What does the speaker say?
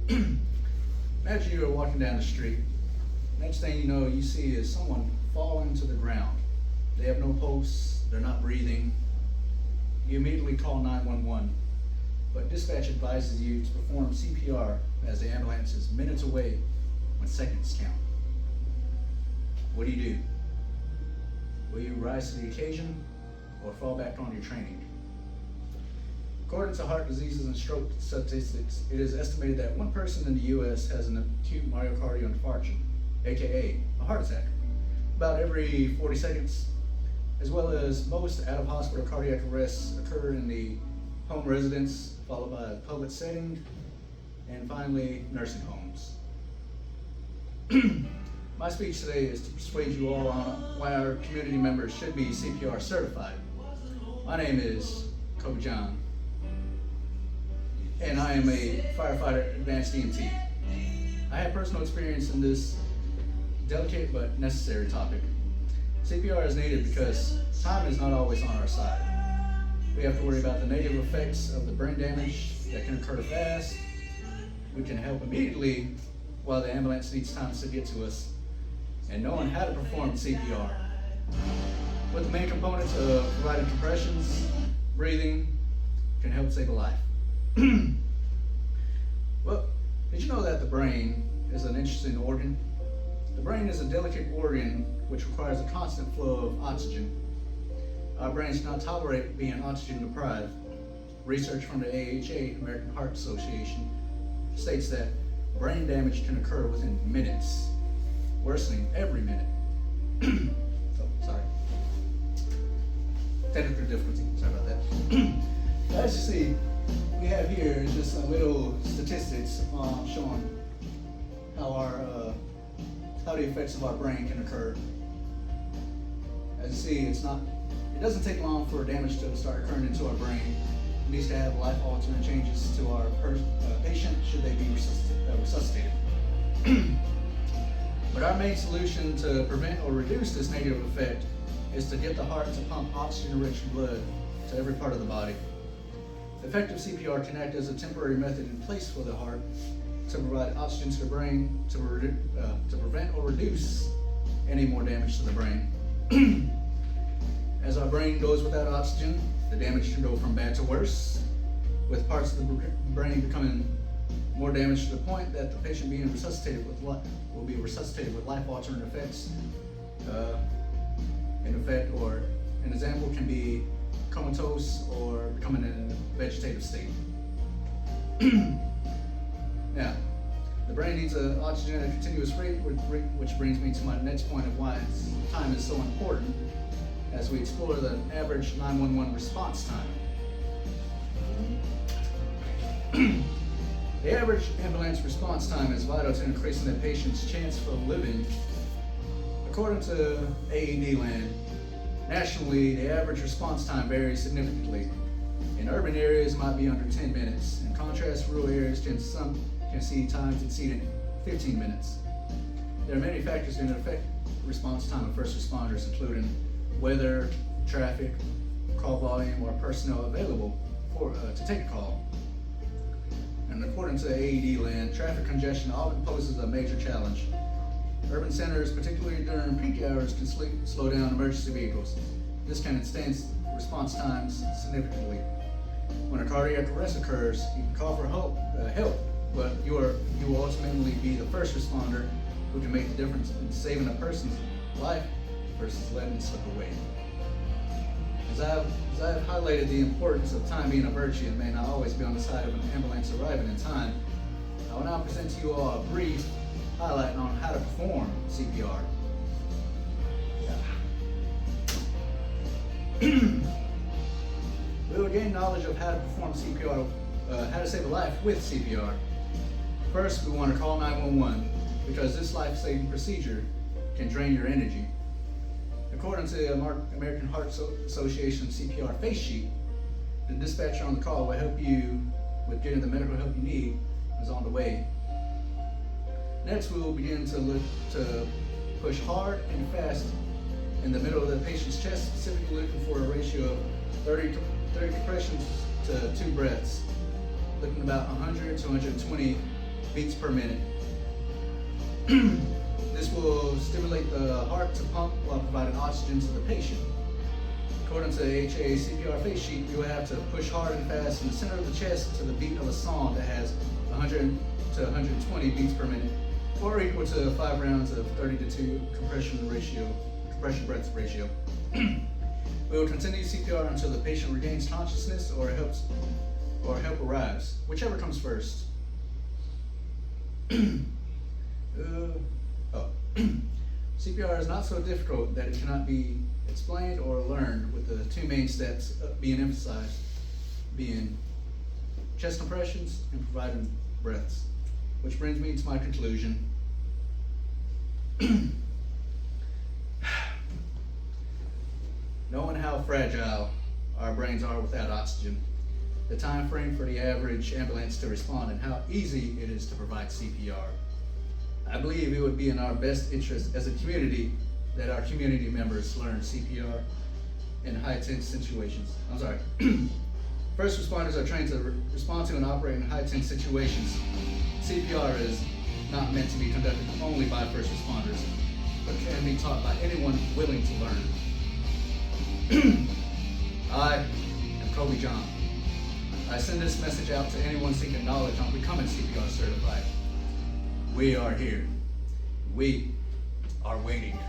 Imagine you are walking down the street. Next thing you know, you see is someone falling to the ground. They have no pulse, they're not breathing. You immediately call 911, but dispatch advises you to perform CPR as the ambulance is minutes away when seconds count. What do? Will you rise to the occasion or fall back on your training? According to heart diseases and stroke statistics, it is estimated that one person in the U.S. has an acute myocardial infarction, aka a heart attack, about every 40 seconds, as well as most out-of-hospital cardiac arrests occur in the home residence, followed by a public setting, and finally, nursing homes. My speech today is to persuade you all on why our community members should be CPR certified. My name is Coach John, and I am a firefighter advanced EMT. I have personal experience in this delicate but necessary topic. CPR is needed because time is not always on our side. We have to worry about the negative effects of the brain damage that can occur fast. We can help immediately while the ambulance needs time to get to us, and knowing how to perform CPR. With the main components of providing compressions, breathing, can help save a life. Well, did you know that the brain is an interesting organ? The brain is a delicate organ which requires a constant flow of oxygen. Our brains do not tolerate being oxygen deprived. Research from the AHA, American Heart Association, states that brain damage can occur within minutes, worsening every minute. Oh, sorry. Technical difficulty, sorry about that. As you see, we have here just some little statistics showing how the effects of our brain can occur. As you see, it doesn't take long for damage to start occurring into our brain. It needs to have life-altering changes to our patient should they be resuscitated. But our main solution to prevent or reduce this negative effect is to get the heart to pump oxygen-rich blood to every part of the body. Effective CPR can act as a temporary method in place for the heart to provide oxygen to the brain to prevent or reduce any more damage to the brain. As our brain goes without oxygen, the damage can go from bad to worse, with parts of the brain becoming more damaged to the point that the patient being resuscitated will be resuscitated with life-altering effects. An example can be comatose or becoming in a vegetative state. Now, the brain needs oxygen at a continuous rate, which brings me to my next point of why time is so important as we explore the average 911 response time. The average ambulance response time is vital to increasing the patient's chance for living. According to AED Land, nationally, the average response time varies significantly. In urban areas, it might be under 10 minutes. In contrast, rural areas can see times exceeding 15 minutes. There are many factors that affect response time of first responders, including weather, traffic, call volume, or personnel available to take a call. And according to AED Land, traffic congestion often poses a major challenge. Urban centers, particularly during peak hours, can slow down emergency vehicles. This can extend response times significantly. When a cardiac arrest occurs, you can call for help, but you will ultimately be the first responder who can make the difference in saving a person's life versus letting it slip away. As I've highlighted the importance of time being a virtue and may not always be on the side of an ambulance arriving in time, I will now present to you all a brief highlight on how to perform CPR. We will gain knowledge of how to perform CPR, how to save a life with CPR. First, we want to call 911 because this life-saving procedure can drain your energy. According to the American Heart Association CPR face sheet, the dispatcher on the call will help you with getting the medical help you need is on the way. Next, we will begin to push hard and fast in the middle of the patient's chest, specifically looking for a ratio of 30 compressions to 2 breaths, looking about 100 to 120 beats per minute. This will stimulate the heart to pump while providing oxygen to the patient. According to the HA CPR face sheet, you will have to push hard and fast in the center of the chest to the beat of a song that has 100 to 120 beats per minute, or equal to 5 rounds of 30-2 compression breath ratio. We will continue CPR until the patient regains consciousness or help arrives, whichever comes first. CPR is not so difficult that it cannot be explained or learned, with the 2 main steps being emphasized, being chest compressions and providing breaths. Which brings me to my conclusion. Knowing how fragile our brains are without oxygen, the time frame for the average ambulance to respond, and how easy it is to provide CPR, I believe it would be in our best interest as a community that our community members learn CPR in high-tense situations. First responders are trained to respond to and operate in high-tense situations. CPR is not meant to be conducted only by first responders, but can be taught by anyone willing to learn. I am Kobe John. I send this message out to anyone seeking knowledge on becoming CPR certified. We are here. We are waiting.